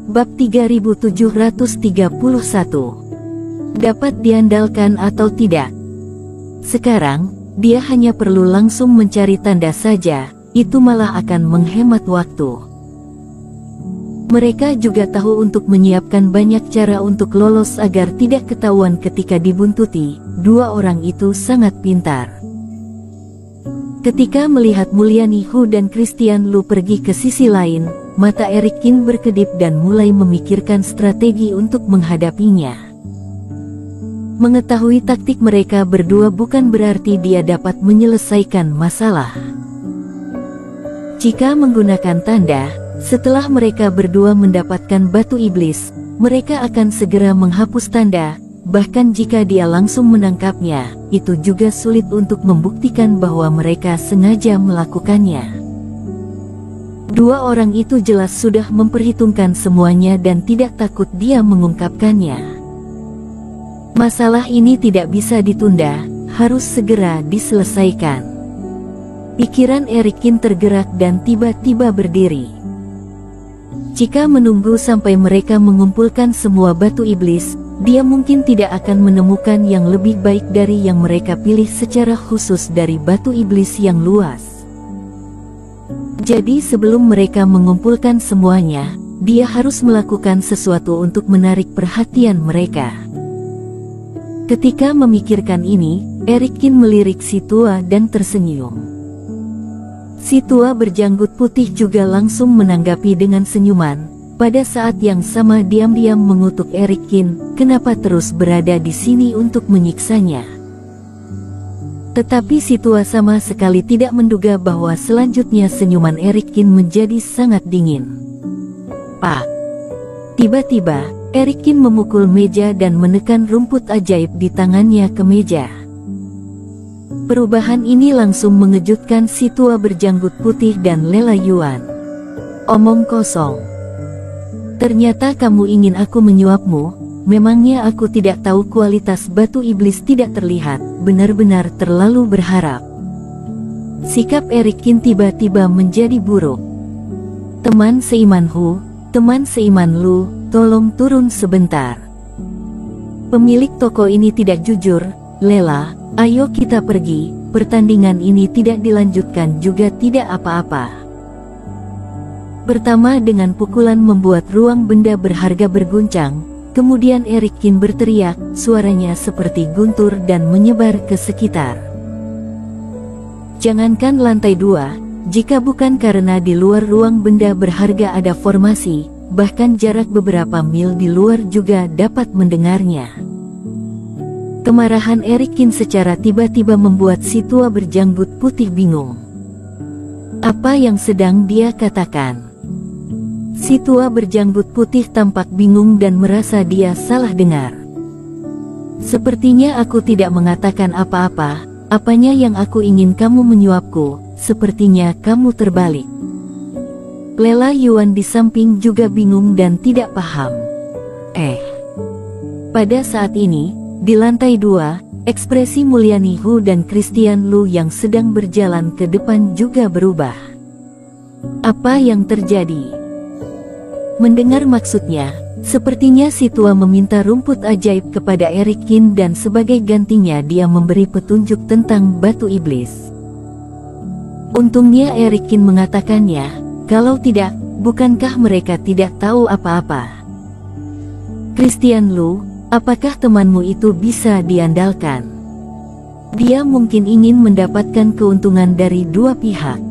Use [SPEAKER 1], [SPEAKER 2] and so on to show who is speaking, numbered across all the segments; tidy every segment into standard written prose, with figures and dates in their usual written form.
[SPEAKER 1] Bab 3731. Dapat diandalkan atau tidak? Sekarang, dia hanya perlu langsung mencari tanda saja, itu malah akan menghemat waktu. Mereka juga tahu untuk menyiapkan banyak cara untuk lolos agar tidak ketahuan ketika dibuntuti. Dua orang itu sangat pintar. Ketika melihat Mulyani Hu dan Christian Lu pergi ke sisi lain, mata Eric Kin berkedip dan mulai memikirkan strategi untuk menghadapinya. Mengetahui taktik mereka berdua bukan berarti dia dapat menyelesaikan masalah. Jika menggunakan tanda, setelah mereka berdua mendapatkan batu iblis, mereka akan segera menghapus tanda. Bahkan jika dia langsung menangkapnya, itu juga sulit untuk membuktikan bahwa mereka sengaja melakukannya. Dua orang itu jelas sudah memperhitungkan semuanya dan tidak takut dia mengungkapkannya. Masalah ini tidak bisa ditunda, harus segera diselesaikan. Pikiran Eric Kin tergerak dan tiba-tiba berdiri. Jika menunggu sampai mereka mengumpulkan semua batu iblis, dia mungkin tidak akan menemukan yang lebih baik dari yang mereka pilih secara khusus dari batu iblis yang luas. Jadi sebelum mereka mengumpulkan semuanya, dia harus melakukan sesuatu untuk menarik perhatian mereka. Ketika memikirkan ini, Eric Kin melirik si tua dan tersenyum. Si tua berjanggut putih juga langsung menanggapi dengan senyuman. Pada saat yang sama diam-diam mengutuk Eric Kin, kenapa terus berada di sini untuk menyiksanya. Tetapi si tua sama sekali tidak menduga bahwa selanjutnya senyuman Eric Kin menjadi sangat dingin. Pak! Tiba-tiba, Eric Kin memukul meja dan menekan rumput ajaib di tangannya ke meja. Perubahan ini langsung mengejutkan si tua berjanggut putih dan Lela Yuan. Omong kosong. Ternyata kamu ingin aku menyuapmu, memangnya aku tidak tahu kualitas batu iblis tidak terlihat, benar-benar terlalu berharap. Sikap Eric Kin tiba-tiba menjadi buruk. Teman seiman Hu, teman seiman Lu, tolong turun sebentar. Pemilik toko ini tidak jujur, Lela, ayo kita pergi, pertandingan ini tidak dilanjutkan juga tidak apa-apa. Pertama dengan pukulan membuat ruang benda berharga berguncang, kemudian Eric Kin berteriak, suaranya seperti guntur dan menyebar ke sekitar. Jangankan lantai 2, jika bukan karena di luar ruang benda berharga ada formasi, bahkan jarak beberapa mil di luar juga dapat mendengarnya. Kemarahan Eric Kin secara tiba-tiba membuat si tua berjanggut putih bingung. Apa yang sedang dia katakan? Si tua berjanggut putih tampak bingung dan merasa dia salah dengar. Sepertinya aku tidak mengatakan apa-apa, apanya yang aku ingin kamu menyuapku, sepertinya kamu terbalik. Lela Yuan di samping juga bingung dan tidak paham. Pada saat ini, di lantai 2, ekspresi Mulyani Hu dan Christian Lu yang sedang berjalan ke depan juga berubah. Apa yang terjadi? Mendengar maksudnya, sepertinya si tua meminta rumput ajaib kepada Eric Kin dan sebagai gantinya dia memberi petunjuk tentang batu iblis. Untungnya Eric Kin mengatakannya, kalau tidak, bukankah mereka tidak tahu apa-apa? Christian Lu, apakah temanmu itu bisa diandalkan? Dia mungkin ingin mendapatkan keuntungan dari dua pihak.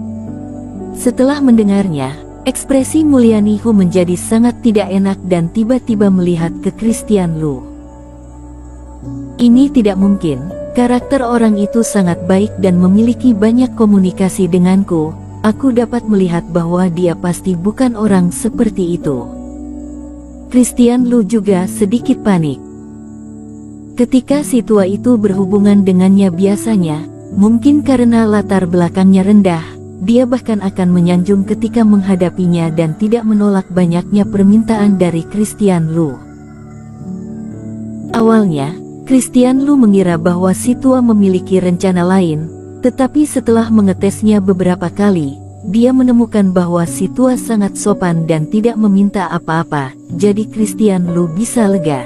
[SPEAKER 1] Setelah mendengarnya, ekspresi Mulyani Hu menjadi sangat tidak enak dan tiba-tiba melihat ke Christian Lu. Ini tidak mungkin, karakter orang itu sangat baik dan memiliki banyak komunikasi denganku, aku dapat melihat bahwa dia pasti bukan orang seperti itu. Christian Lu juga sedikit panik. Ketika si tua itu berhubungan dengannya biasanya, mungkin karena latar belakangnya rendah, dia bahkan akan menyanjung ketika menghadapinya dan tidak menolak banyaknya permintaan dari Christian Lu. Awalnya, Christian Lu mengira bahwa si tua memiliki rencana lain, tetapi setelah mengetesnya beberapa kali, dia menemukan bahwa si tua sangat sopan dan tidak meminta apa-apa, jadi Christian Lu bisa lega.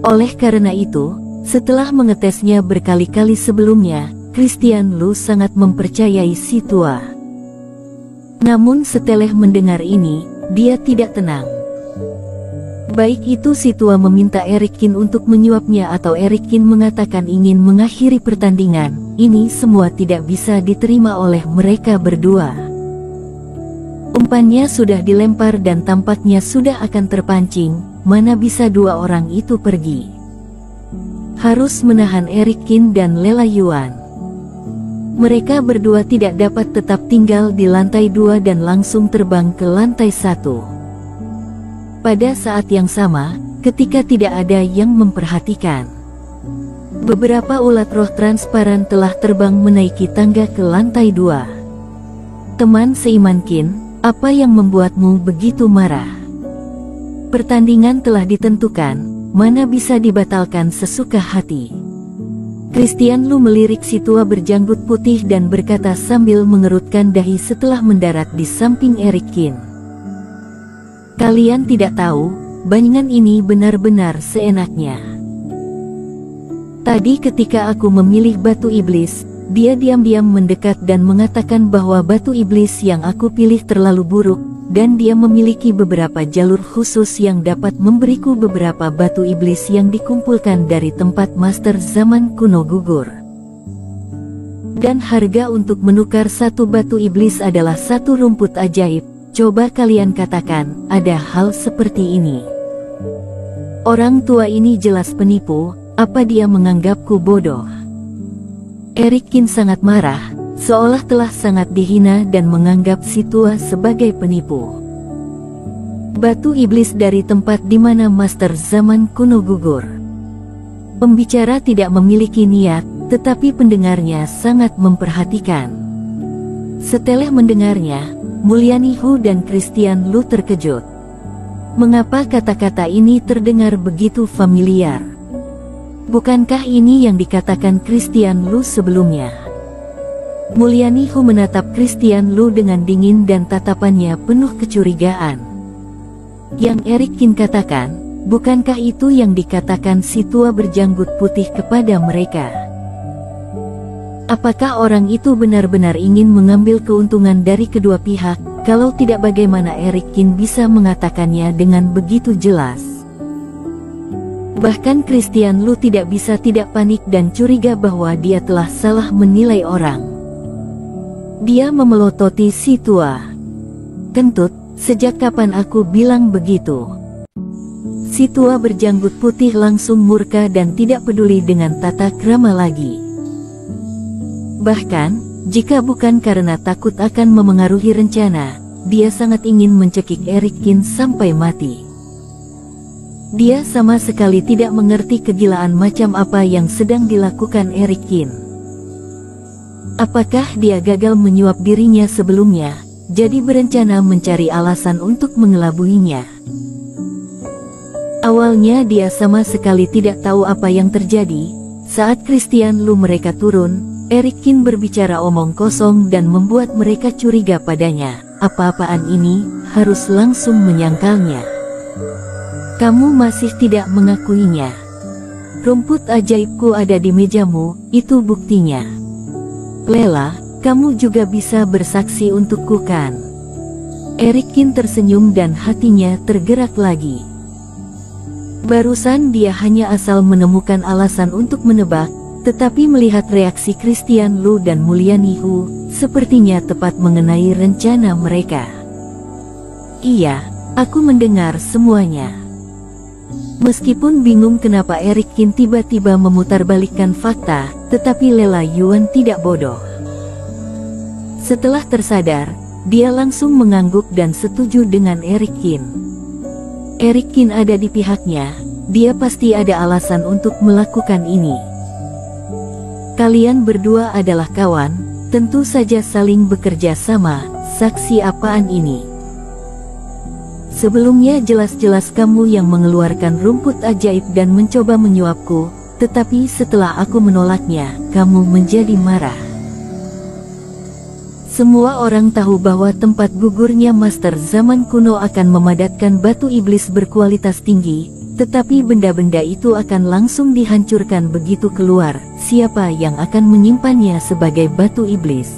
[SPEAKER 1] Oleh karena itu, setelah mengetesnya berkali-kali sebelumnya, Christian Lu sangat mempercayai si tua. Namun setelah mendengar ini, dia tidak tenang. Baik itu si tua meminta Eric Kin untuk menyuapnya atau Eric Kin mengatakan ingin mengakhiri pertandingan, ini semua tidak bisa diterima oleh mereka berdua. Umpannya sudah dilempar dan tampaknya sudah akan terpancing, mana bisa dua orang itu pergi. Harus menahan Eric Kin dan Lela Yuan. Mereka berdua tidak dapat tetap tinggal di lantai 2 dan langsung terbang ke lantai 1. Pada saat yang sama, ketika tidak ada yang memperhatikan, beberapa ulat roh transparan telah terbang menaiki tangga ke lantai 2. Teman seiman Kin, apa yang membuatmu begitu marah? Pertandingan telah ditentukan, mana bisa dibatalkan sesuka hati. Christian Lu melirik si tua berjanggut putih dan berkata sambil mengerutkan dahi setelah mendarat di samping Eric Kin. Kalian tidak tahu, banyan ini benar-benar seenaknya. Tadi ketika aku memilih batu iblis, dia diam-diam mendekat dan mengatakan bahwa batu iblis yang aku pilih terlalu buruk, dan dia memiliki beberapa jalur khusus yang dapat memberiku beberapa batu iblis yang dikumpulkan dari tempat master zaman kuno gugur. Dan harga untuk menukar satu batu iblis adalah satu rumput ajaib. Coba kalian katakan, ada hal seperti ini. Orang tua ini jelas penipu, apa dia menganggapku bodoh? Eric Kin sangat marah, seolah telah sangat dihina dan menganggap si tua sebagai penipu. Batu iblis dari tempat di mana master zaman kuno gugur. Pembicara tidak memiliki niat, tetapi pendengarnya sangat memperhatikan. Setelah mendengarnya, Mulyani Hu dan Christian Lu terkejut. Mengapa kata-kata ini terdengar begitu familiar? Bukankah ini yang dikatakan Christian Lu sebelumnya? Mulyani Hu menatap Christian Lu dengan dingin dan tatapannya penuh kecurigaan. Yang Eric Kin katakan, bukankah itu yang dikatakan si tua berjanggut putih kepada mereka? Apakah orang itu benar-benar ingin mengambil keuntungan dari kedua pihak? Kalau tidak, bagaimana Eric Kin bisa mengatakannya dengan begitu jelas? Bahkan Christian Lu tidak bisa tidak panik dan curiga bahwa dia telah salah menilai orang. Dia memelototi si tua. Kentut, sejak kapan aku bilang begitu? Si tua berjanggut putih langsung murka dan tidak peduli dengan tata krama lagi. Bahkan, jika bukan karena takut akan memengaruhi rencana, dia sangat ingin mencekik Eric Kin sampai mati. Dia sama sekali tidak mengerti kegilaan macam apa yang sedang dilakukan Eric Kin. Apakah dia gagal menyuap dirinya sebelumnya, jadi berencana mencari alasan untuk mengelabuinya? Awalnya dia sama sekali tidak tahu apa yang terjadi. Saat Christian Lu mereka turun, Eric Kin berbicara omong kosong dan membuat mereka curiga padanya. Apa-apaan ini, harus langsung menyangkalnya. Kamu masih tidak mengakuinya. Rumput ajaibku ada di mejamu, itu buktinya. Lela, kamu juga bisa bersaksi untukku kan? Eric Kin tersenyum dan hatinya tergerak lagi. Barusan dia hanya asal menemukan alasan untuk menebak, tetapi melihat reaksi Christian Lu dan Mulyani Hu, sepertinya tepat mengenai rencana mereka. Iya, aku mendengar semuanya. Meskipun bingung kenapa Eric Kin tiba-tiba memutarbalikkan fakta, tetapi Lela Yuan tidak bodoh. Setelah tersadar, dia langsung mengangguk dan setuju dengan Eric Kin. Eric Kin ada di pihaknya, dia pasti ada alasan untuk melakukan ini. Kalian berdua adalah kawan, tentu saja saling bekerja sama. Saksi apaan ini? Sebelumnya jelas-jelas kamu yang mengeluarkan rumput ajaib dan mencoba menyuapku, tetapi setelah aku menolaknya, kamu menjadi marah. Semua orang tahu bahwa tempat gugurnya master zaman kuno akan memadatkan batu iblis berkualitas tinggi, tetapi benda-benda itu akan langsung dihancurkan begitu keluar. Siapa yang akan menyimpannya sebagai batu iblis?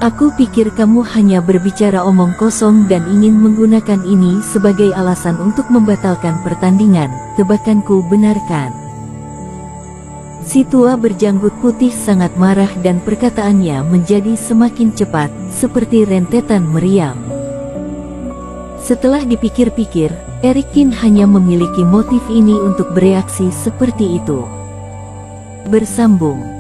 [SPEAKER 1] Aku pikir kamu hanya berbicara omong kosong dan ingin menggunakan ini sebagai alasan untuk membatalkan pertandingan. Tebakanku benarkan? Si tua berjanggut putih sangat marah dan perkataannya menjadi semakin cepat, seperti rentetan meriam. Setelah dipikir-pikir, Erikin hanya memiliki motif ini untuk bereaksi seperti itu. Bersambung.